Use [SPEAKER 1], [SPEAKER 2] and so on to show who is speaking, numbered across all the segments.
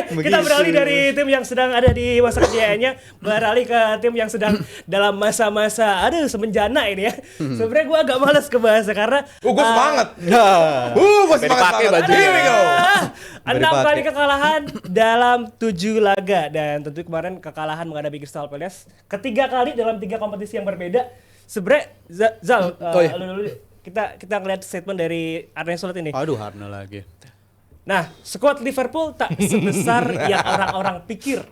[SPEAKER 1] kita beralih dari tim yang sedang ada di masa kejayaannya, beralih ke tim yang sedang dalam masa-masa semenjana ini ya. Sebenarnya gue agak malas kebahas karena
[SPEAKER 2] Gue semangat. Gue semangat banget. Here we go.
[SPEAKER 1] 6 kali kekalahan dalam 7 laga dan tentu kemarin kekalahan menghadapi Crystal Palace ketiga kali dalam 3 kompetisi yang berbeda. Sebenarnya Zal, kita ngeliat statement dari Arne Slot ini.
[SPEAKER 3] Aduh, Arne lagi.
[SPEAKER 1] Nah, skuad Liverpool tak sebesar yang orang-orang pikir.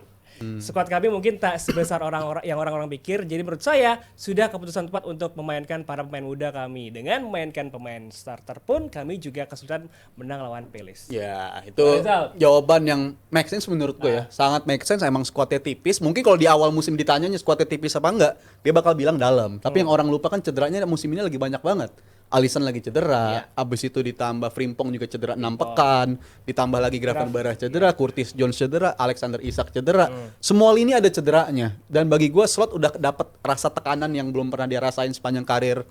[SPEAKER 1] Skuad kami mungkin tak sebesar orang-orang pikir. Jadi menurut saya sudah keputusan tepat untuk memainkan para pemain muda kami. Dengan memainkan pemain starter pun kami juga kesulitan menang lawan Palace.
[SPEAKER 3] Ya, itu jawaban yang make sense menurut gue ya. Sangat make sense, emang skuadnya tipis. Mungkin kalau di awal musim ditanyanya skuadnya tipis apa enggak, dia bakal bilang dalam. Tapi yang orang lupa kan cederanya musim ini lagi banyak banget. Alisson lagi cedera, abis itu ditambah Frimpong juga cedera 6 pekan, ditambah lagi Gravenberch cedera, Curtis Jones cedera, Alexander Isak cedera. Semua lini ada cederanya. Dan bagi gue Slot udah dapat rasa tekanan yang belum pernah dia rasain sepanjang karir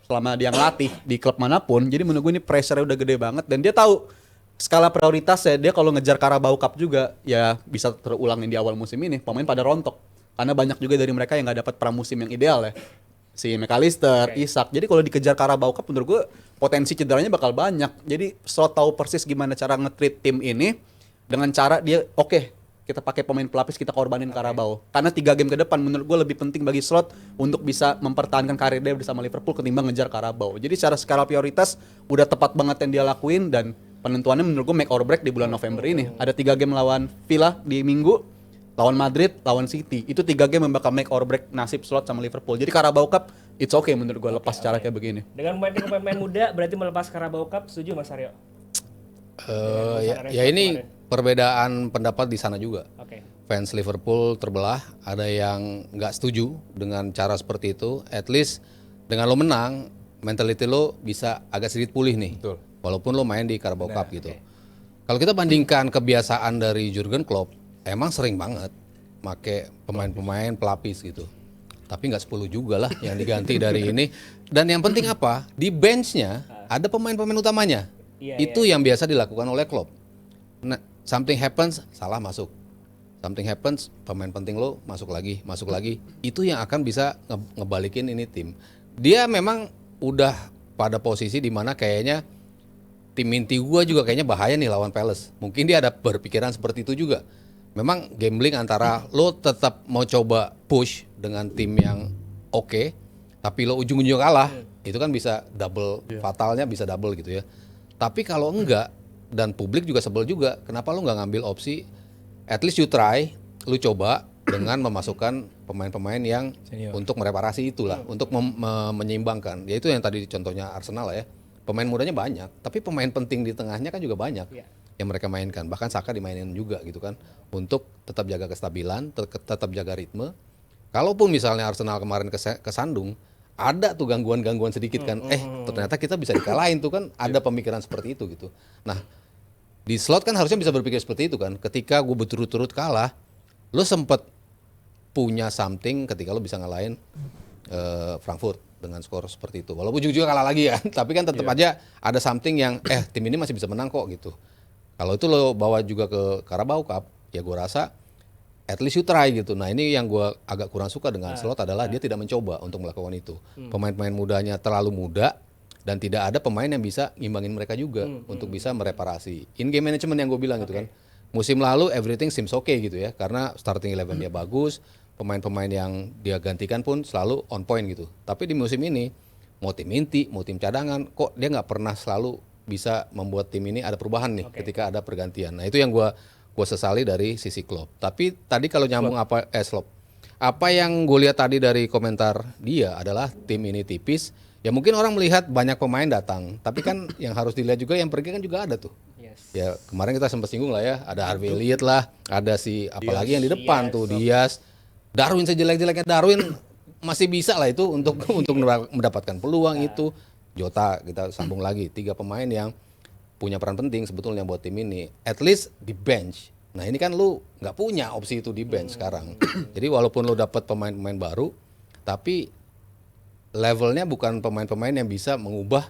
[SPEAKER 3] selama dia ngelatih di klub manapun. Jadi menurut gue ini pressure-nya udah gede banget dan dia tahu skala prioritasnya. Dia kalau ngejar Carabao Cup juga ya bisa terulangin di awal musim ini. Pemain pada rontok karena banyak juga dari mereka yang nggak dapat pramusim yang ideal ya. Si McAllister, Isak. Jadi kalau dikejar Carabao Cup menurut gue potensi cederanya bakal banyak. Jadi Slot tahu persis gimana cara nge-treat tim ini dengan cara dia kita pakai pemain pelapis, kita korbanin Carabao. Karena 3 game ke depan menurut gue lebih penting bagi Slot untuk bisa mempertahankan karir dia bersama Liverpool ketimbang ngejar Carabao. Jadi secara skala prioritas udah tepat banget yang dia lakuin dan penentuannya menurut gue make or break di bulan November ini. Ada 3 game lawan Villa di Minggu, lawan Madrid, lawan City. Itu 3 game yang bakal make or break nasib Slot sama Liverpool. Jadi Carabao Cup, it's okay menurut gue lepas cara kayak begini.
[SPEAKER 1] Dengan pemain muda berarti melepas Carabao Cup, setuju Mas Aryo?
[SPEAKER 4] Ya ini perbedaan pendapat di sana juga. Fans Liverpool terbelah, ada yang nggak setuju dengan cara seperti itu. At least dengan lo menang, mentality lo bisa agak sedikit pulih nih.
[SPEAKER 2] Betul.
[SPEAKER 4] Walaupun lo main di Carabao Cup gitu. Kalau kita bandingkan kebiasaan dari Jurgen Klopp, emang sering banget make pemain-pemain pelapis gitu. Tapi nggak 10 juga lah yang diganti dari ini. Dan yang penting apa? Di benchnya ada pemain-pemain utamanya. Itu yang biasa dilakukan oleh Klopp. Nah, something happens, salah masuk. Something happens, pemain penting lo masuk lagi. Itu yang akan bisa ngebalikin ini tim. Dia memang udah pada posisi di mana kayaknya tim inti gua juga kayaknya bahaya nih lawan Palace. Mungkin dia ada berpikiran seperti itu juga. Memang gambling antara lo tetap mau coba push dengan tim yang oke, tapi lo ujung-ujungnya kalah, itu kan bisa double, fatalnya bisa double gitu ya. Tapi kalau enggak, dan publik juga sebel juga, kenapa lo nggak ngambil opsi, at least you try, lo coba dengan memasukkan pemain-pemain yang untuk mereparasi itulah, untuk menyeimbangkan. Ya itu yang tadi contohnya Arsenal lah ya, pemain mudanya banyak, tapi pemain penting di tengahnya kan juga banyak. Yang mereka mainkan, bahkan Saka dimainin juga gitu kan, untuk tetap jaga kestabilan, tetap jaga ritme. Kalaupun misalnya Arsenal kemarin kesandung, ada tuh gangguan-gangguan sedikit kan, ternyata kita bisa dikalahin tuh kan, ada pemikiran seperti itu gitu. Nah, di Slot kan harusnya bisa berpikir seperti itu kan, ketika gue berturut-turut kalah, lo sempet punya something ketika lo bisa ngalahin Frankfurt dengan skor seperti itu. Walaupun ujung-ujungnya kalah lagi kan, tapi kan tetap aja ada something yang tim ini masih bisa menang kok gitu. Kalau itu lo bawa juga ke Carabao Cup, ya gue rasa at least you try gitu. Nah ini yang gue agak kurang suka dengan Slot adalah dia tidak mencoba untuk melakukan itu. Pemain-pemain mudanya terlalu muda dan tidak ada pemain yang bisa ngimbangin mereka juga untuk bisa mereparasi. In game management yang gue bilang gitu kan. Musim lalu everything seems okay gitu ya, karena starting 11 dia bagus, pemain-pemain yang dia gantikan pun selalu on point gitu. Tapi di musim ini mau tim inti, mau tim cadangan, kok dia nggak pernah selalu bisa membuat tim ini ada perubahan nih ketika ada pergantian. Nah itu yang gue sesali dari sisi Klopp. Tapi tadi kalau nyambung Slot, apa yang gue lihat tadi dari komentar dia adalah tim ini tipis. Ya mungkin orang melihat banyak pemain datang, tapi kan yang harus dilihat juga yang pergi kan juga ada tuh. Ya kemarin kita sempat singgung lah ya, ada Harvey Elliott lah, ada si apalagi yang di depan tuh Diaz, Darwin sejelek-jeleknya Darwin masih bisa lah itu untuk mendapatkan peluang itu. Jota kita sambung lagi, 3 pemain yang punya peran penting sebetulnya buat tim ini. At least di bench. Nah ini kan lu nggak punya opsi itu di bench sekarang. Jadi walaupun lu dapat pemain-pemain baru, tapi levelnya bukan pemain-pemain yang bisa mengubah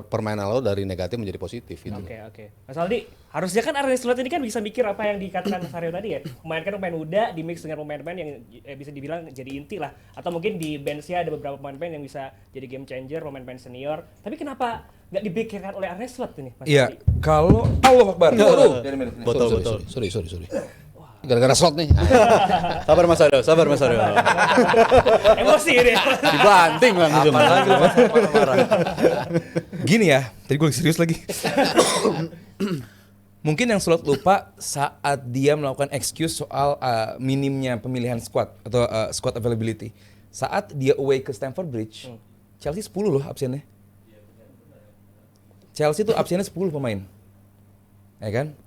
[SPEAKER 4] permainan lo dari negatif menjadi positif gitu.
[SPEAKER 1] Oke. Mas Aldi, harusnya kan Arne Slot ini kan bisa mikir apa yang dikatakan Mas Aryo tadi ya. Memainkan pemain muda di mix dengan pemain-pemain yang bisa dibilang jadi inti lah. Atau mungkin di bench-nya ada beberapa pemain-pemain yang bisa jadi game changer, pemain-pemain senior. Tapi kenapa nggak dipikirkan oleh Arne Slot ini, Mas
[SPEAKER 2] Iya,
[SPEAKER 1] Aldi?
[SPEAKER 2] kalau Allah Akbar.
[SPEAKER 3] Betul.
[SPEAKER 4] Sorry. Gara-gara slot nih.
[SPEAKER 3] Sabar Mas Aryo.
[SPEAKER 1] Emosi ini.
[SPEAKER 3] Dibanting langsung.
[SPEAKER 2] Gini ya, tadi gue serius lagi. Mungkin yang Slot lupa saat dia melakukan excuse soal minimnya pemilihan squad atau squad availability. Saat dia away ke Stamford Bridge, Chelsea 10 loh absennya. Chelsea tuh absennya 10 pemain. Ya kan?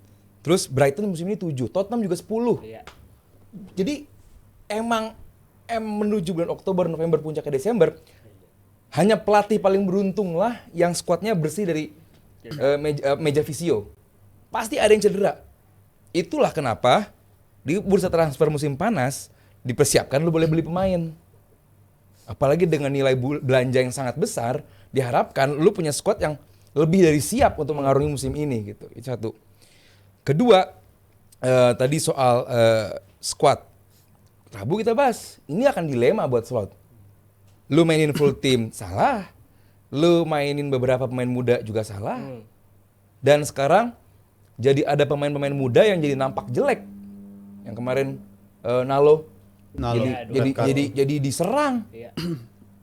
[SPEAKER 2] Terus Brighton musim ini 7, Tottenham juga 10.
[SPEAKER 1] Iya.
[SPEAKER 2] Jadi emang menuju bulan Oktober, November, puncak ke Desember, hanya pelatih paling beruntung lah yang skuadnya bersih dari meja visio. Pasti ada yang cedera. Itulah kenapa di bursa transfer musim panas dipersiapkan lu boleh beli pemain. Apalagi dengan nilai belanja yang sangat besar, diharapkan lu punya skuad yang lebih dari siap untuk mengarungi musim ini gitu. Itu satu. Kedua, tadi soal squad. Rabu kita bahas. Ini akan dilema buat Slot. Lu mainin full team, salah. Lu mainin beberapa pemain muda juga salah. Dan sekarang jadi ada pemain-pemain muda yang jadi nampak jelek. Yang kemarin Nalo. Jadi diserang.
[SPEAKER 1] Iya.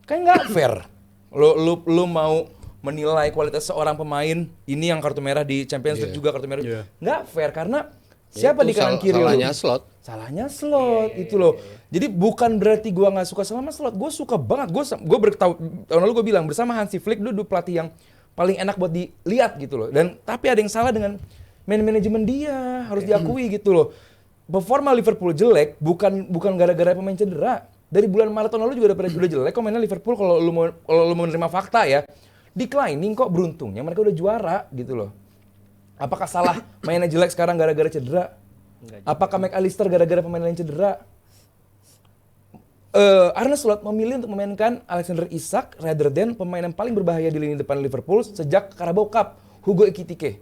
[SPEAKER 2] Kan nggak fair. Lu mau menilai kualitas seorang pemain ini yang kartu merah di Champions League juga kartu merah. Nggak fair karena siapa di kanan kiri
[SPEAKER 4] salahnya
[SPEAKER 2] lu?
[SPEAKER 4] Slot.
[SPEAKER 2] Salahnya Slot itu loh. Jadi bukan berarti gua nggak suka sama Slot. Gue suka banget. Gue tahun lalu gue bilang bersama Hansi Flick dulu pelatih yang paling enak buat dilihat gitu loh. Dan tapi ada yang salah dengan manajemen dia, harus diakui gitu loh. Performa Liverpool jelek bukan gara-gara pemain cedera. Dari bulan Maret tahun lalu juga udah jelek kok mainnya Liverpool kalau lu mau menerima fakta ya. Declining kok, beruntungnya mereka udah juara gitu loh. Apakah salah mainnya jelek sekarang gara-gara cedera? Apakah McAllister gara-gara pemain lain cedera? Arne Slot memilih untuk memainkan Alexander Isak rather than pemain yang paling berbahaya di lini depan Liverpool sejak Carabao Cup, Hugo Ekitike.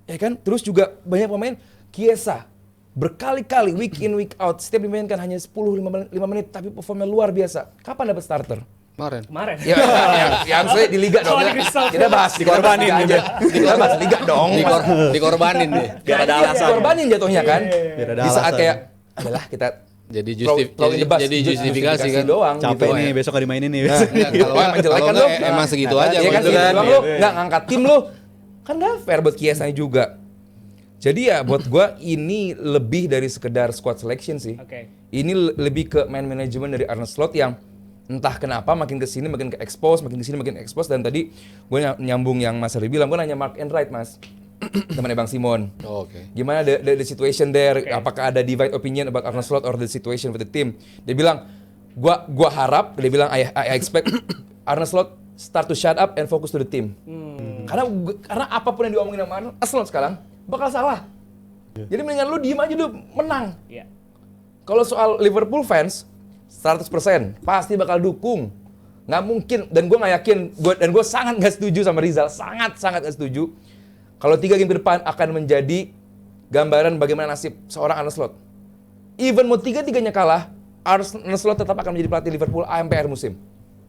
[SPEAKER 2] Ya kan? Terus juga banyak pemain, Chiesa berkali-kali week in week out setiap dimainkan hanya 10-5 menit tapi performnya luar biasa. Kapan dapat starter?
[SPEAKER 1] Kemarin.
[SPEAKER 2] Ya, yang saya di liga dong. Kita bahas dikorbanin aja. Kita bahas liga dong.
[SPEAKER 4] Dikorbanin deh.
[SPEAKER 3] Biar ada alasan.
[SPEAKER 2] Dikorbanin jatuhnya kan.
[SPEAKER 3] Biar ada
[SPEAKER 2] Di saat
[SPEAKER 3] alasan.
[SPEAKER 2] kayak adalah kita
[SPEAKER 4] Jadi
[SPEAKER 2] justifikasi
[SPEAKER 4] kan.
[SPEAKER 2] doang.
[SPEAKER 3] Capek
[SPEAKER 2] gitu.
[SPEAKER 3] nih, besok gak dimainin nih.
[SPEAKER 4] Kalau
[SPEAKER 2] emang jelek kan
[SPEAKER 4] nggak,
[SPEAKER 2] lu?
[SPEAKER 4] emang segitu aja.
[SPEAKER 2] Iya kan
[SPEAKER 4] kalau
[SPEAKER 2] segitu
[SPEAKER 4] jelek.
[SPEAKER 2] doang lu nggak ngangkat tim lu. Kan nggak fair buat Chiesa juga. Jadi ya buat gua ini lebih dari sekedar squad selection sih.
[SPEAKER 1] Oke.
[SPEAKER 2] Ini lebih ke man management dari Arne Slot yang entah kenapa makin kesini makin ke expose, makin kesini makin expose. Dan tadi gue nyambung yang Mas Ari bilang, gue nanya Mark and Wright Mas, temannya Bang Simon.
[SPEAKER 4] Oh, oke.
[SPEAKER 2] Gimana the situation there? Apakah ada divide opinion about Arne Slot or the situation with the team? Dia bilang, gua harap, dia bilang I expect Arne Slot start to shut up and focus to the team. Karena apapun yang diomongin sama Arne Slot sekarang bakal salah. Jadi mendingan lu diem aja dulu, menang.
[SPEAKER 1] Iya.
[SPEAKER 2] Kalau soal Liverpool fans 100% pasti bakal dukung. Nggak mungkin, dan gue nggak yakin, gue sangat nggak setuju sama Rizal, sangat nggak setuju kalau 3 game ke depan akan menjadi gambaran bagaimana nasib seorang Arne Slot. Even mau 3-3-nya kalah, Arne Slot tetap akan menjadi pelatih Liverpool sampai akhir musim.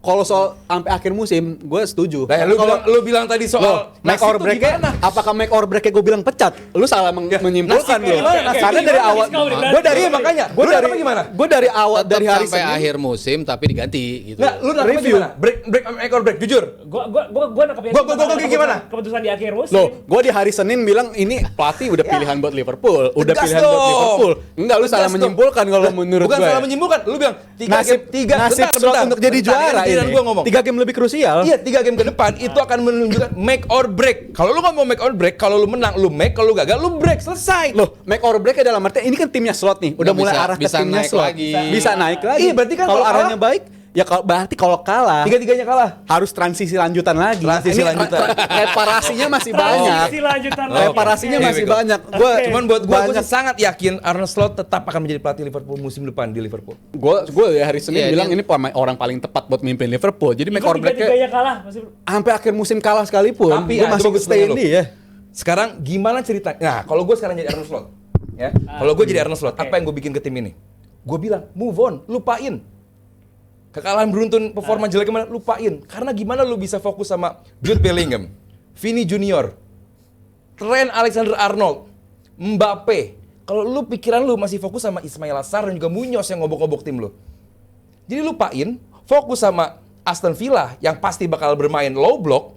[SPEAKER 3] Kalau soal sampai akhir musim, gue setuju.
[SPEAKER 2] Nah, lu bilang tadi soal
[SPEAKER 3] make or break-nya, apakah make or break-nya gue bilang pecat? Lu salah menyimpulkan
[SPEAKER 2] nasibnya
[SPEAKER 3] lu.
[SPEAKER 2] gimana?
[SPEAKER 3] Karena dari awal,
[SPEAKER 2] Gue dari makanya, gue dari gimana?
[SPEAKER 3] Gue dari awal
[SPEAKER 4] Tetap
[SPEAKER 3] dari hari
[SPEAKER 4] sampai
[SPEAKER 3] Senin.
[SPEAKER 4] akhir musim tapi diganti gitu.
[SPEAKER 2] Nggak, lu nangkapnya
[SPEAKER 3] Review.
[SPEAKER 2] gimana? Break make or break, jujur.
[SPEAKER 1] Gua nangkapnya
[SPEAKER 2] Gua gimana?
[SPEAKER 1] Keputusan di akhir musim.
[SPEAKER 3] Loh, gue di hari Senin bilang ini pelatih udah pilihan buat Liverpool, udah
[SPEAKER 2] Tegas
[SPEAKER 3] pilihan buat
[SPEAKER 2] dong.
[SPEAKER 3] Liverpool. Enggak, lu salah
[SPEAKER 2] Tegas
[SPEAKER 3] menyimpulkan kalau
[SPEAKER 2] dong.
[SPEAKER 3] menurut
[SPEAKER 2] Bukan
[SPEAKER 3] gue.
[SPEAKER 2] salah menyimpulkan, lu bilang 3
[SPEAKER 3] Nasib Slot untuk jadi juara ini.
[SPEAKER 2] Gua ngomong.
[SPEAKER 3] 3 game lebih krusial.
[SPEAKER 2] Iya, 3 game ke depan itu akan menunjukkan make or break. Kalau lu nggak mau make or break, kalau lu menang lu make, kalau lu gagal lu break, selesai.
[SPEAKER 3] Loh, make or break dalam artinya ini kan timnya Slot nih, udah
[SPEAKER 4] Nggak
[SPEAKER 3] mulai
[SPEAKER 4] bisa-
[SPEAKER 3] arah ke
[SPEAKER 4] bisa
[SPEAKER 3] timnya
[SPEAKER 4] naik
[SPEAKER 3] Slot.
[SPEAKER 4] lagi.
[SPEAKER 3] Bisa naik lagi.
[SPEAKER 2] Iya, berarti kan
[SPEAKER 3] kalau
[SPEAKER 2] kalau
[SPEAKER 3] arahnya
[SPEAKER 2] kalah-
[SPEAKER 3] baik, Ya berarti kalau kalah
[SPEAKER 2] Tiga-tiganya kalah.
[SPEAKER 3] harus transisi lanjutan lagi.
[SPEAKER 2] Transisi
[SPEAKER 3] Ini
[SPEAKER 2] lanjutan.
[SPEAKER 3] reparasinya masih banyak.
[SPEAKER 1] Transisi lanjutan lagi.
[SPEAKER 3] Reparasinya
[SPEAKER 2] Oke.
[SPEAKER 3] masih
[SPEAKER 2] Here we go.
[SPEAKER 3] banyak. Gua
[SPEAKER 2] Cuman buat gue
[SPEAKER 3] banyak.
[SPEAKER 2] sih sangat yakin Arne Slot tetap akan menjadi pelatih Liverpool musim depan di Liverpool.
[SPEAKER 3] Gue ya hari Senin
[SPEAKER 4] Iya,
[SPEAKER 3] bilang
[SPEAKER 4] dia-
[SPEAKER 3] ini orang paling tepat buat mimpin Liverpool. Jadi make or break
[SPEAKER 1] Tiga-tiganya kalah masih.
[SPEAKER 3] sampai akhir musim kalah sekalipun,
[SPEAKER 2] Tapi
[SPEAKER 3] gue
[SPEAKER 2] ya,
[SPEAKER 3] masih
[SPEAKER 2] coba gue
[SPEAKER 3] stay
[SPEAKER 2] tanya lu.
[SPEAKER 3] ini ya.
[SPEAKER 2] Sekarang gimana cerita? Nah, kalau gue sekarang jadi Arne Slot, ya. Kalau gue jadi Arne Slot,
[SPEAKER 1] Oke.
[SPEAKER 2] apa yang gue bikin ke tim ini? Gue bilang, move on, lupain. Kekalahan beruntun, performa jelek kemana, lupain. Karena gimana lu bisa fokus sama Jude Bellingham, Vini Junior, Trent Alexander-Arnold, Mbappe. Kalau lu pikiran lu masih fokus sama Ismail Assar dan juga Muñoz yang ngobok-ngobok tim lu. Jadi lupain, fokus sama Aston Villa yang pasti bakal bermain low block.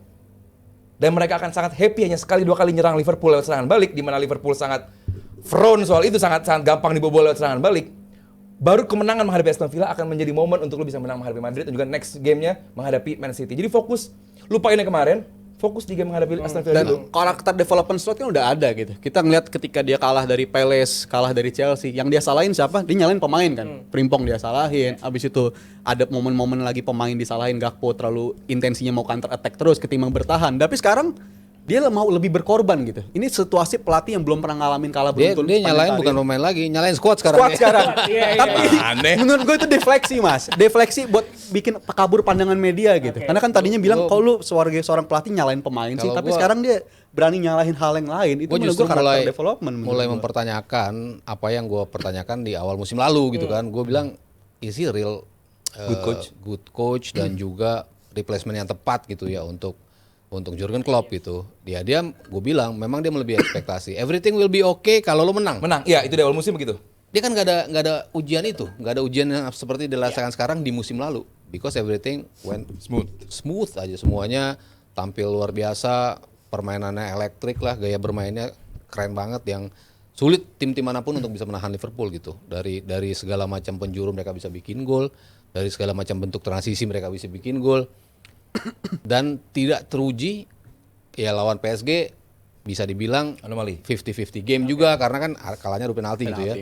[SPEAKER 2] Dan mereka akan sangat happy hanya sekali dua kali nyerang Liverpool lewat serangan balik, di mana Liverpool sangat front soal itu, sangat gampang dibobol lewat serangan balik. Baru kemenangan menghadapi Aston Villa akan menjadi momen untuk lu bisa menang menghadapi Madrid dan juga next game-nya menghadapi Man City. Jadi fokus, lupain yang kemarin, fokus di game menghadapi Aston Villa
[SPEAKER 3] Dan
[SPEAKER 2] dulu.
[SPEAKER 3] karakter development slot kan udah ada gitu. Kita ngeliat ketika dia kalah dari Palace, kalah dari Chelsea, yang dia salahin siapa? Dia nyalain pemain kan. Frimpong dia salahin. Abis itu ada momen-momen lagi pemain disalahin, Gakpo terlalu intensinya mau counter attack terus ketimbang bertahan. Tapi sekarang dia mau lebih berkorban gitu. Ini situasi pelatih yang belum pernah ngalamin kalah
[SPEAKER 4] Dia
[SPEAKER 3] beruntun.
[SPEAKER 4] dia nyalain
[SPEAKER 3] sepanjang
[SPEAKER 4] bukan
[SPEAKER 3] karir.
[SPEAKER 4] pemain lagi, nyalain squad sekarang.
[SPEAKER 3] Kuat
[SPEAKER 4] ya.
[SPEAKER 3] sekarang.
[SPEAKER 1] Iya, iya,
[SPEAKER 3] Tapi
[SPEAKER 2] Aneh.
[SPEAKER 3] menurut gue itu defleksi mas. Defleksi buat bikin kabur pandangan media gitu.
[SPEAKER 1] Oke.
[SPEAKER 3] Karena kan tadinya bilang kalau lu sebagai seorang pelatih nyalain pemain sih,
[SPEAKER 4] Kalau
[SPEAKER 3] tapi
[SPEAKER 4] gua-
[SPEAKER 3] sekarang dia berani nyalahin hal yang lain. Itu
[SPEAKER 4] Gue
[SPEAKER 3] menurut
[SPEAKER 4] justru
[SPEAKER 3] gue karakter
[SPEAKER 4] mulai
[SPEAKER 3] development. menurut
[SPEAKER 4] mulai
[SPEAKER 3] gua.
[SPEAKER 4] mempertanyakan apa yang gue pertanyakan di awal musim lalu gitu kan. Gue bilang is he real good coach dan juga replacement yang tepat gitu ya untuk Jurgen Klopp gitu. Dia gue bilang memang dia melebihi ekspektasi. Everything will be okay kalau lo menang.
[SPEAKER 2] Menang, iya itu di awal musim begitu.
[SPEAKER 4] Dia kan nggak ada ujian itu, nggak ada ujian yang seperti dirasakan sekarang di musim lalu. Because everything went smooth aja, semuanya tampil luar biasa, permainannya elektrik lah, gaya bermainnya keren banget yang sulit tim-tim manapun untuk bisa menahan Liverpool gitu. Dari segala macam penjuru mereka bisa bikin gol, dari segala macam bentuk transisi mereka bisa bikin gol. Dan tidak teruji ya lawan PSG bisa dibilang
[SPEAKER 2] Anomali.
[SPEAKER 4] 50-50 game juga karena kan kalahnya adu penalti gitu ya.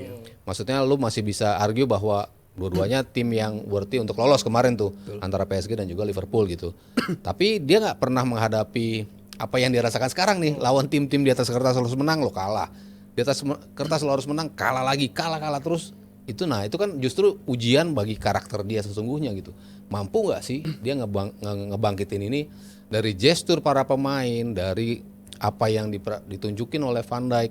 [SPEAKER 4] Maksudnya lu masih bisa argue bahwa dua-duanya tim yang worthy untuk lolos kemarin tuh antara PSG dan juga Liverpool gitu. Tapi dia nggak pernah menghadapi apa yang dirasakan sekarang nih, lawan tim-tim di atas kertas harus menang lo kalah. Di atas kertas lo harus menang, kalah lagi, kalah terus. Itu kan justru ujian bagi karakter dia sesungguhnya gitu. Mampu nggak sih dia ngebangkitin ini dari gestur para pemain, dari apa yang ditunjukin oleh Van Dijk.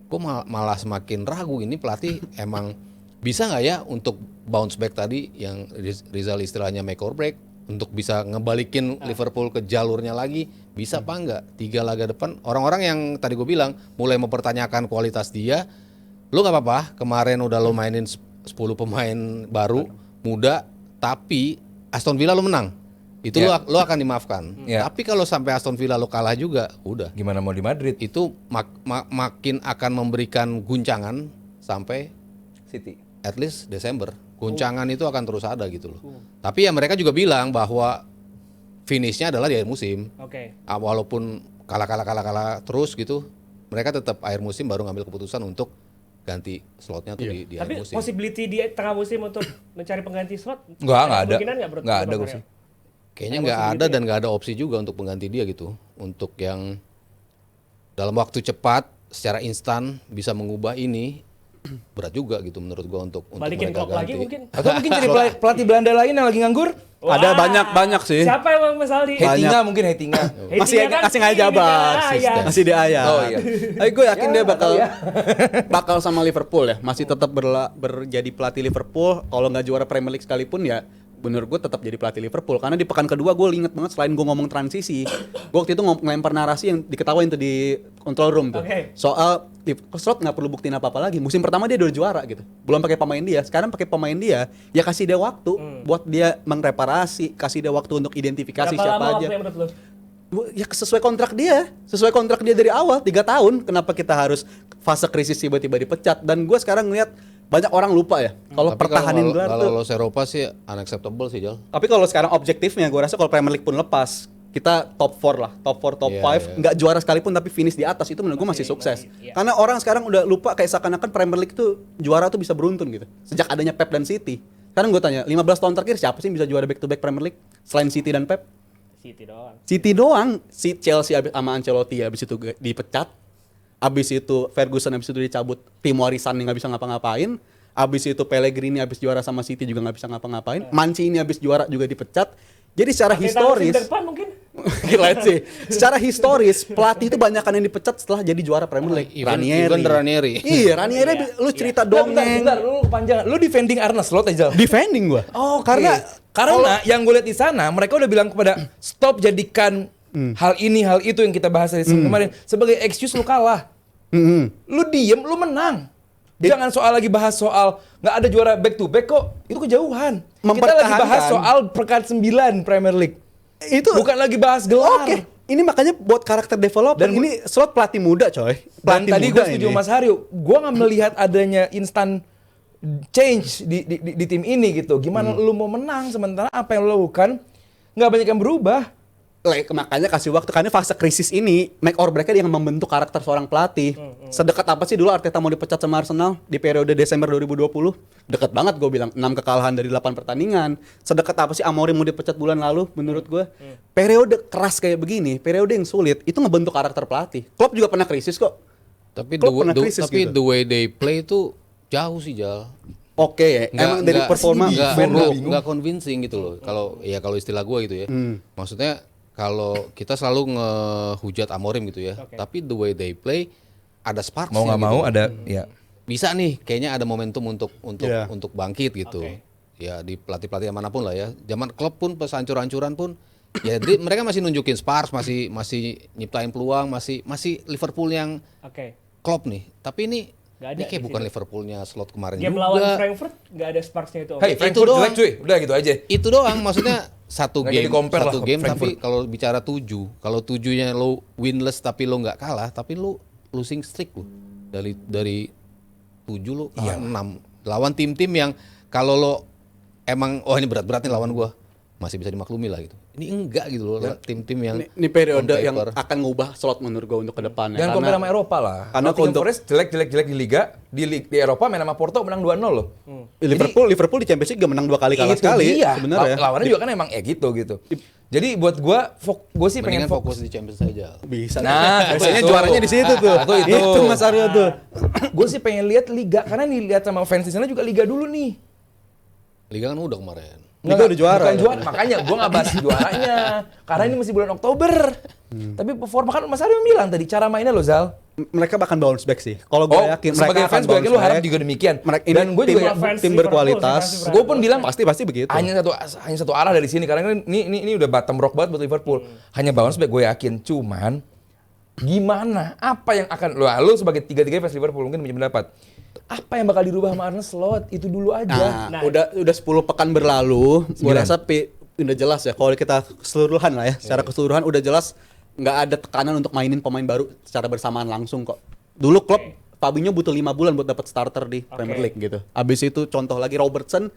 [SPEAKER 4] Gue malah semakin ragu ini pelatih emang bisa nggak ya untuk bounce back tadi yang Rizal istilahnya make or break, untuk bisa ngebalikin Liverpool ke jalurnya lagi, bisa apa enggak? 3 laga depan orang-orang yang tadi gue bilang mulai mempertanyakan kualitas dia. Lu nggak apa-apa, kemarin udah lo mainin 10 pemain baru muda, tapi Aston Villa lo menang, itu
[SPEAKER 2] Ya.
[SPEAKER 4] lo akan dimaafkan.
[SPEAKER 2] Ya.
[SPEAKER 4] Tapi kalau sampai Aston Villa lo kalah juga, udah
[SPEAKER 2] Gimana mau di Madrid?
[SPEAKER 4] itu makin akan memberikan guncangan sampai
[SPEAKER 2] City.
[SPEAKER 4] at least Desember. Guncangan itu akan terus ada gitu loh. Tapi ya mereka juga bilang bahwa finishnya adalah di akhir musim.
[SPEAKER 1] Oke.
[SPEAKER 4] Walaupun kalah terus gitu, mereka tetap akhir musim baru ngambil keputusan untuk ganti slotnya tuh di
[SPEAKER 1] Tapi
[SPEAKER 4] akhir musim.
[SPEAKER 1] possibility di tengah musim untuk mencari pengganti slot?
[SPEAKER 2] Nggak ada.
[SPEAKER 1] Kemungkinan nggak menurut
[SPEAKER 2] Nggak
[SPEAKER 1] Bang
[SPEAKER 2] ada gue
[SPEAKER 1] Mario?
[SPEAKER 2] sih.
[SPEAKER 4] Kayaknya nggak ada dan nggak ada opsi juga untuk pengganti dia gitu. Untuk yang dalam waktu cepat, secara instan bisa mengubah ini berat juga gitu menurut gua untuk
[SPEAKER 1] Balikin
[SPEAKER 4] mereka
[SPEAKER 1] Klopp lagi
[SPEAKER 4] ganti.
[SPEAKER 1] mungkin?
[SPEAKER 2] Atau mungkin jadi pelatih Belanda lain yang lagi nganggur?
[SPEAKER 3] Ada
[SPEAKER 1] Wah.
[SPEAKER 3] banyak sih.
[SPEAKER 1] Siapa yang Mas Aldi?
[SPEAKER 2] Hetinga mungkin Hetinga.
[SPEAKER 3] Masih nggak jabat, masih di ayat.
[SPEAKER 2] Oh, iya.
[SPEAKER 3] Gue yakin
[SPEAKER 2] Ya,
[SPEAKER 3] dia bakal
[SPEAKER 2] tahu ya.
[SPEAKER 3] bakal sama Liverpool ya, masih tetap berjadi pelatih Liverpool. Kalau nggak juara Premier League sekalipun ya, bener gue tetap jadi pelatih Liverpool. Karena di pekan kedua gue inget banget selain gue ngomong transisi, gue waktu itu ngelempar narasi yang diketawain tuh di control room tuh.
[SPEAKER 1] Oke.
[SPEAKER 3] Soal Slot nggak perlu buktiin apa-apa lagi. Musim pertama dia udah juara gitu. Belum pakai pemain dia. Sekarang pakai pemain dia. Ya kasih dia waktu buat dia mengreparasi, kasih dia waktu untuk identifikasi
[SPEAKER 1] Berapa
[SPEAKER 3] siapa
[SPEAKER 1] lama
[SPEAKER 3] aja.
[SPEAKER 1] waktu yang menurut lu?
[SPEAKER 3] Ya sesuai kontrak dia dari awal 3 tahun. Kenapa kita harus fase krisis tiba-tiba dipecat? Dan gue sekarang ngeliat banyak orang lupa ya. Kalau
[SPEAKER 4] Tapi
[SPEAKER 3] pertahanin gelar
[SPEAKER 4] kalau
[SPEAKER 3] tuh.
[SPEAKER 4] lolos Eropa sih unacceptable sih Jal.
[SPEAKER 3] Tapi kalau sekarang objektifnya, gue rasa kalau Premier League pun lepas, kita top 4 lah, top 4, top 5,
[SPEAKER 4] Iya.
[SPEAKER 3] nggak juara sekalipun tapi finish di atas, itu menurut gue masih sukses.
[SPEAKER 1] iya.
[SPEAKER 3] Karena orang sekarang udah lupa kayak seakan-akan Premier League tuh juara tuh bisa beruntun gitu. Sejak adanya Pep dan City. Sekarang gue tanya, 15 tahun terakhir siapa sih yang bisa juara back to back Premier League selain City dan Pep?
[SPEAKER 1] City doang.
[SPEAKER 3] City doang. Si Chelsea abis sama Ancelotti abis itu dipecat. Abis itu Ferguson abis itu dicabut tim warisan yang nggak bisa ngapa-ngapain. Abis itu Pellegrini abis juara sama City juga nggak bisa ngapa-ngapain. Mancini abis juara juga dipecat. Jadi secara historis,
[SPEAKER 1] Depan mungkin.
[SPEAKER 3] gila sih. Secara historis pelatih itu banyakan yang dipecat setelah jadi juara Premier League.
[SPEAKER 4] Even Ranieri.
[SPEAKER 3] Iya, Ranieri lu cerita dongeng.
[SPEAKER 2] Bentar, lu kepanjangan. Lu defending Arne Slot aja.
[SPEAKER 3] Defending gua.
[SPEAKER 2] Oh,
[SPEAKER 3] Karena
[SPEAKER 2] karena yang gue lihat di sana mereka udah bilang kepada stop jadikan hal ini hal itu yang kita bahas dari kemarin sebagai excuse lu kalah. Lu diem, lu menang. Jangan soal lagi bahas soal nggak ada juara back to back kok. Itu kejauhan. Kita lagi bahas soal peringkat 9 Premier League.
[SPEAKER 3] Itu
[SPEAKER 2] Bukan lagi bahas gelar.
[SPEAKER 3] Oke, ini makanya buat karakter development.
[SPEAKER 2] Dan
[SPEAKER 3] ini Slot pelatih muda, coy.
[SPEAKER 2] Dan
[SPEAKER 3] Pelatih
[SPEAKER 2] tadi gue
[SPEAKER 3] muda
[SPEAKER 2] setuju
[SPEAKER 3] ini.
[SPEAKER 2] Mas Haryo, gue nggak melihat adanya instant change di tim ini gitu. Gimana lu mau menang sementara apa yang lu lakukan nggak banyak yang berubah.
[SPEAKER 3] Makanya kasih waktu, karena fase krisis ini make or break yang membentuk karakter seorang pelatih. Sedekat apa sih dulu Arteta mau dipecat sama Arsenal di periode Desember 2020? Dekat banget gue bilang, 6 kekalahan dari 8 pertandingan. Sedekat apa sih Amorim mau dipecat bulan lalu menurut gue? Periode keras kayak begini, periode yang sulit, itu ngebentuk karakter pelatih. Klopp juga pernah krisis kok.
[SPEAKER 4] Tapi
[SPEAKER 3] Klopp pernah krisis gitu.
[SPEAKER 4] the way they play itu jauh sih, Jal.
[SPEAKER 3] Oke ya, emang dari performa buruk.
[SPEAKER 4] nggak convincing gitu loh. Kalau istilah gue gitu ya. Maksudnya kalau kita selalu ngehujat Amorim gitu ya. Tapi the way they play ada sparks.
[SPEAKER 2] Mau nggak
[SPEAKER 4] gitu.
[SPEAKER 2] mau ada ya.
[SPEAKER 4] Bisa nih, kayaknya ada momentum untuk
[SPEAKER 3] Yeah.
[SPEAKER 4] untuk bangkit gitu. Ya di pelatih-pelatih manapun lah ya. Zaman klub pun pas hancur-hancuran pun ya mereka masih nunjukin sparks, masih nyiptain peluang, masih Liverpool yang
[SPEAKER 1] Oke.
[SPEAKER 4] Klopp nih. Tapi ini
[SPEAKER 1] Nggak ada
[SPEAKER 4] ini kayak
[SPEAKER 1] di
[SPEAKER 4] bukan
[SPEAKER 1] situ.
[SPEAKER 4] Liverpoolnya Slot kemarin
[SPEAKER 1] Game
[SPEAKER 4] juga.
[SPEAKER 1] lawan Frankfurt nggak ada sparksnya itu.
[SPEAKER 2] Hey,
[SPEAKER 4] Itu
[SPEAKER 2] Frankfurt
[SPEAKER 4] doang.
[SPEAKER 2] jelek cuy. Udah gitu aja.
[SPEAKER 4] Itu doang, maksudnya satu
[SPEAKER 2] Nggak
[SPEAKER 4] game,
[SPEAKER 2] jadi compare
[SPEAKER 4] satu
[SPEAKER 2] lah,
[SPEAKER 4] game
[SPEAKER 2] Frankfurt.
[SPEAKER 4] tapi kalau bicara 7, kalau 7-nya lo winless tapi lo nggak kalah, tapi lo losing streak lo. Dari 7 lo kalah 6. Lawan tim-tim yang kalau lo emang ini berat-berat nih lawan gua, masih bisa dimaklumi lah gitu. Ini enggak gitu loh, tim-tim yang
[SPEAKER 3] Ini periode
[SPEAKER 4] on
[SPEAKER 3] yang
[SPEAKER 4] paper.
[SPEAKER 3] akan ngubah Slot menurut gue untuk ke depannya.
[SPEAKER 2] Jangan compare sama Eropa lah.
[SPEAKER 3] Karena
[SPEAKER 2] Nottingham
[SPEAKER 3] untuk-
[SPEAKER 2] Forest jelek di Liga, di Eropa main sama Porto menang 2-0 loh.
[SPEAKER 3] Liverpool di Champions League gak menang 2 kali kalah
[SPEAKER 2] Itu
[SPEAKER 3] sekali
[SPEAKER 2] dia.
[SPEAKER 3] sebenarnya.
[SPEAKER 2] Lawannya juga kan emang gitu. Jadi buat gue sih pengen
[SPEAKER 4] mendingan fokus di Champions saja.
[SPEAKER 3] Bisa.
[SPEAKER 2] Nah,
[SPEAKER 3] biasanya
[SPEAKER 2] itu.
[SPEAKER 3] juaranya di situ tuh.
[SPEAKER 2] Itu.
[SPEAKER 3] Mas Aryo tuh.
[SPEAKER 2] Gue sih pengen lihat Liga karena dilihat sama fans di sana juga Liga dulu nih.
[SPEAKER 4] Liga kan udah kemarin.
[SPEAKER 3] Liga udah juara.
[SPEAKER 2] Bukan juara, makanya gue nggak bahas juaranya. Karena ini masih bulan Oktober. Tapi performa kan Mas Aryo bilang tadi cara mainnya loh Zal.
[SPEAKER 3] Mereka bahkan bounce back sih. Kalau gue yakin
[SPEAKER 2] sebagai
[SPEAKER 3] mereka
[SPEAKER 2] fans gue yakin lu harap juga demikian. Dan gue
[SPEAKER 3] tim,
[SPEAKER 2] juga
[SPEAKER 1] fans
[SPEAKER 3] tim
[SPEAKER 1] Liverpool
[SPEAKER 3] berkualitas.
[SPEAKER 1] sih, pasti
[SPEAKER 2] gue pun bilang
[SPEAKER 3] Pasti begitu.
[SPEAKER 2] hanya satu arah dari sini karena ini udah bottom rock banget buat Liverpool. Hanya bounce back gue yakin. Cuman gimana? Apa yang akan lu sebagai tiga-tiga fans Liverpool mungkin punya pendapat. Apa yang bakal dirubah sama Arne Slot? Itu dulu aja.
[SPEAKER 1] Nah.
[SPEAKER 3] Udah 10 pekan berlalu, gue rasa udah jelas ya kalau kita keseluruhan lah ya, secara keseluruhan udah jelas nggak ada tekanan untuk mainin pemain baru secara bersamaan langsung kok. Dulu Klopp Fabinho butuh 5 bulan buat dapat starter di Premier League gitu. Abis itu contoh lagi Robertson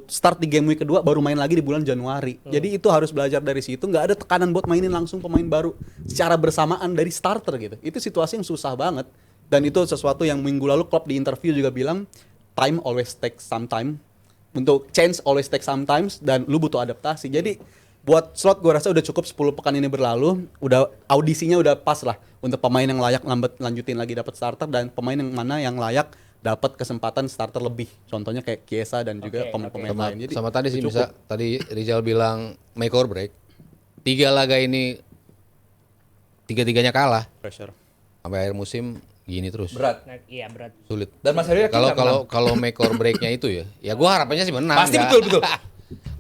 [SPEAKER 3] start di game week kedua baru main lagi di bulan Januari. Jadi itu harus belajar dari situ, nggak ada tekanan buat mainin langsung pemain baru secara bersamaan dari starter gitu. Itu situasi yang susah banget. Dan itu sesuatu yang minggu lalu Klopp di interview juga bilang time always takes some time. Untuk change always takes some times dan lu butuh adaptasi. Jadi buat Slot gue rasa udah cukup 10 pekan ini berlalu, udah audisinya udah pas lah untuk pemain yang layak lanjutin lagi dapat starter dan pemain yang mana yang layak dapat kesempatan starter lebih. Contohnya kayak Chiesa dan juga pemain-pemain lain. Jadi
[SPEAKER 4] Sama tadi sih
[SPEAKER 3] cukup.
[SPEAKER 4] bisa tadi Rizal bilang make or break. 3 laga ini 3-3-nya kalah.
[SPEAKER 3] Pressure.
[SPEAKER 4] Sampai akhir musim gini terus.
[SPEAKER 2] Berat.
[SPEAKER 1] Nah, iya berat.
[SPEAKER 4] Sulit.
[SPEAKER 2] Dan Mas Aryo yakin nggak menang?
[SPEAKER 4] Kalau make or breaknya itu ya gua harapannya sih menang.
[SPEAKER 2] Pasti
[SPEAKER 4] ya.
[SPEAKER 2] betul.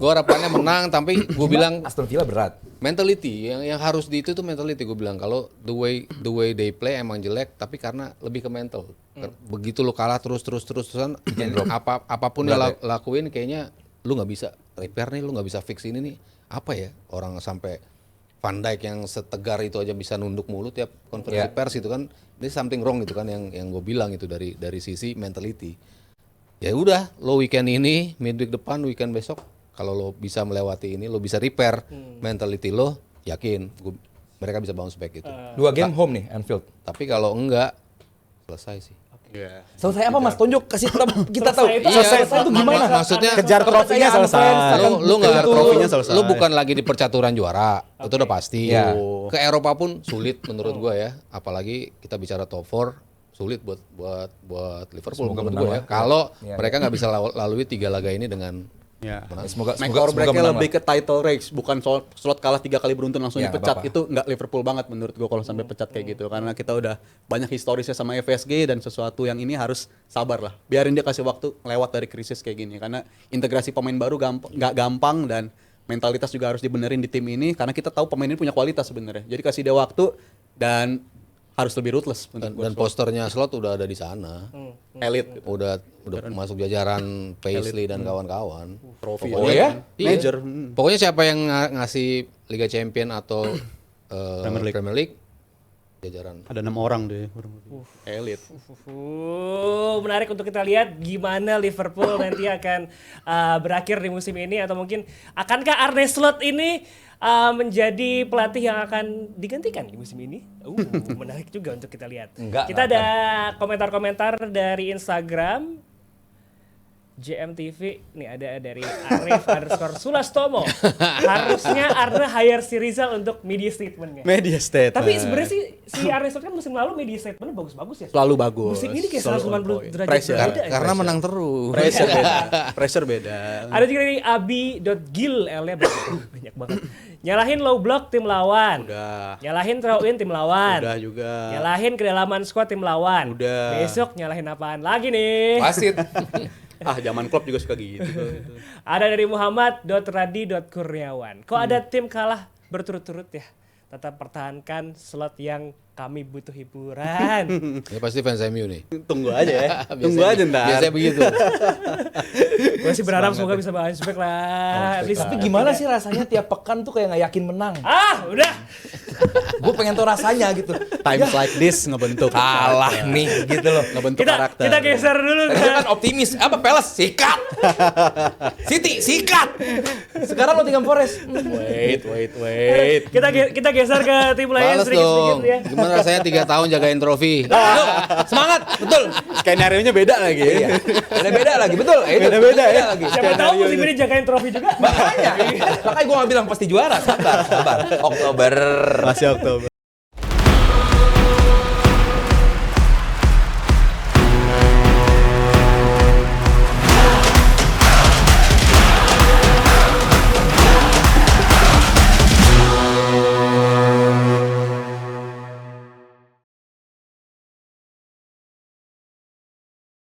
[SPEAKER 4] Gua harapannya menang tapi gua bilang
[SPEAKER 2] Aston Villa berat.
[SPEAKER 4] mentality yang harus di itu tuh mentality gue bilang kalau the way they play emang jelek tapi karena lebih ke mental. Begitu lu kalah terusan apapun yang lakuin kayaknya lu nggak bisa repair nih, lu nggak bisa fix ini nih. Apa ya orang sampai Van Dijk yang setegar itu aja bisa nunduk mulu tiap konferensi pers itu kan, ini something wrong gitu kan yang gue bilang itu dari sisi mentality. Ya udah, lo weekend ini, midweek depan, weekend besok, kalau lo bisa melewati ini, lo bisa repair mentality lo, yakin mereka bisa bounce back gitu.
[SPEAKER 2] 2 game home nih Anfield.
[SPEAKER 4] Tapi kalau enggak, selesai sih.
[SPEAKER 3] Iya.
[SPEAKER 2] Selesai apa Mas? Tonjok kasih kita tahu.
[SPEAKER 1] Selesai itu
[SPEAKER 2] Selesai itu gimana?
[SPEAKER 4] Maksudnya
[SPEAKER 5] Kejar trofinya
[SPEAKER 2] Kepercayaan
[SPEAKER 5] selesai.
[SPEAKER 2] fans,
[SPEAKER 4] lu nggak
[SPEAKER 3] Kejar trofinya selesai.
[SPEAKER 4] lu bukan lagi di percaturan juara, itu udah pasti.
[SPEAKER 2] Iya.
[SPEAKER 4] Ke Eropa pun sulit menurut gua ya, apalagi kita bicara top 4 sulit buat Liverpool
[SPEAKER 2] Semoga
[SPEAKER 4] menurut
[SPEAKER 2] menang
[SPEAKER 4] gua ya.
[SPEAKER 2] lah.
[SPEAKER 4] Kalau
[SPEAKER 2] Iya.
[SPEAKER 4] mereka nggak bisa lalui 3 laga ini dengan
[SPEAKER 3] Ya.
[SPEAKER 2] Semoga
[SPEAKER 3] Make or break-nya
[SPEAKER 2] menang
[SPEAKER 3] lebih ke title race, bukan slot kalah 3 kali beruntun langsung
[SPEAKER 2] Ya,
[SPEAKER 3] dipecat.
[SPEAKER 2] nggak apa-apa.
[SPEAKER 3] Itu nggak Liverpool banget menurut gua kalau sampai pecat kayak gitu. Karena kita udah banyak historisnya sama FSG dan sesuatu yang ini harus sabar lah. Biarin dia kasih waktu lewat dari krisis kayak gini. Karena integrasi pemain baru nggak gampang dan mentalitas juga harus dibenerin di tim ini. Karena kita tahu pemain ini punya kualitas sebenarnya. Jadi kasih dia waktu dan harus lebih ruthless menurut gua.
[SPEAKER 4] dan posternya Slot udah ada di sana.
[SPEAKER 3] Elite.
[SPEAKER 4] Udah masuk jajaran Paisley dan kawan-kawan.
[SPEAKER 3] Trofi
[SPEAKER 2] Oh ya?
[SPEAKER 4] Iya.
[SPEAKER 3] Major.
[SPEAKER 4] Pokoknya siapa yang ngasih Liga Champion atau Premier League jajaran.
[SPEAKER 3] Ada 6 orang deh. Elite.
[SPEAKER 1] Menarik untuk kita lihat gimana Liverpool nanti akan berakhir di musim ini, atau mungkin akankah Arne Slot ini menjadi pelatih yang akan digantikan di musim ini? Menarik juga untuk kita lihat. Kita ada komentar-komentar dari Instagram JMTV. Nih ada dari Arif_Sulastomo. Harusnya Arne hire si Rizal untuk media statementnya.
[SPEAKER 3] Media statement.
[SPEAKER 1] Tapi sebenarnya si Arne Slot kan musim lalu media statementnya bagus-bagus ya.
[SPEAKER 3] selalu bagus.
[SPEAKER 1] Musim ini kayak
[SPEAKER 3] Selalu
[SPEAKER 1] 180
[SPEAKER 3] on point.
[SPEAKER 1] derajat
[SPEAKER 3] Pressure.
[SPEAKER 1] berbeda ya.
[SPEAKER 4] Karena menang terus.
[SPEAKER 3] Pressure beda. Pressure beda.
[SPEAKER 1] Ada juga dari abi.gil, L-nya banyak banget. Nyalahin low block tim lawan.
[SPEAKER 3] Udah.
[SPEAKER 1] Nyalahin throw in tim lawan.
[SPEAKER 3] Udah juga.
[SPEAKER 1] Nyalahin kedalaman squad tim lawan.
[SPEAKER 3] Udah.
[SPEAKER 1] Besok nyalahin apaan lagi nih?
[SPEAKER 2] Wasit.
[SPEAKER 3] Zaman Klopp juga suka gitu.
[SPEAKER 1] Ada dari Muhammad.radi.kurniawan. Kok ada tim kalah berturut-turut ya? Tetap pertahankan slot yang kami butuh hiburan.
[SPEAKER 4] Ya pasti fans MU nih.
[SPEAKER 3] Tunggu aja ya. Tunggu aja ntar.
[SPEAKER 4] Biasanya begitu.
[SPEAKER 1] Gue sih berharap semoga bisa balas back lah. At least
[SPEAKER 2] Tapi gimana sih rasanya tiap pekan tuh kayak nggak yakin menang?
[SPEAKER 1] udah.
[SPEAKER 2] Gue pengen tahu rasanya gitu.
[SPEAKER 3] Times like this ngebentuk.
[SPEAKER 2] Kalah nih gitu loh.
[SPEAKER 3] Ngebentuk
[SPEAKER 1] Kita
[SPEAKER 3] karakter.
[SPEAKER 1] kita geser dulu
[SPEAKER 2] Tadi
[SPEAKER 1] ke
[SPEAKER 2] kan optimis. Apa Peles? Sikat. City sikat. Sekarang Nottingham Forest.
[SPEAKER 3] Wait.
[SPEAKER 1] kita geser ke tim lain
[SPEAKER 4] Males
[SPEAKER 1] sedikit-sedikit
[SPEAKER 4] dong.
[SPEAKER 1] ya.
[SPEAKER 4] Gimana rasanya 3 tahun jagain trofi?
[SPEAKER 2] Semangat, betul.
[SPEAKER 3] Skenario-nya beda lagi.
[SPEAKER 2] Iya. Beda-beda lagi, betul.
[SPEAKER 3] Beda-beda ya.
[SPEAKER 2] lagi.
[SPEAKER 1] Siapa tahu musim ini jagain trofi juga.
[SPEAKER 2] Makanya gue gak bilang pasti juara. Sabar. Oktober.
[SPEAKER 3] Masih Oktober.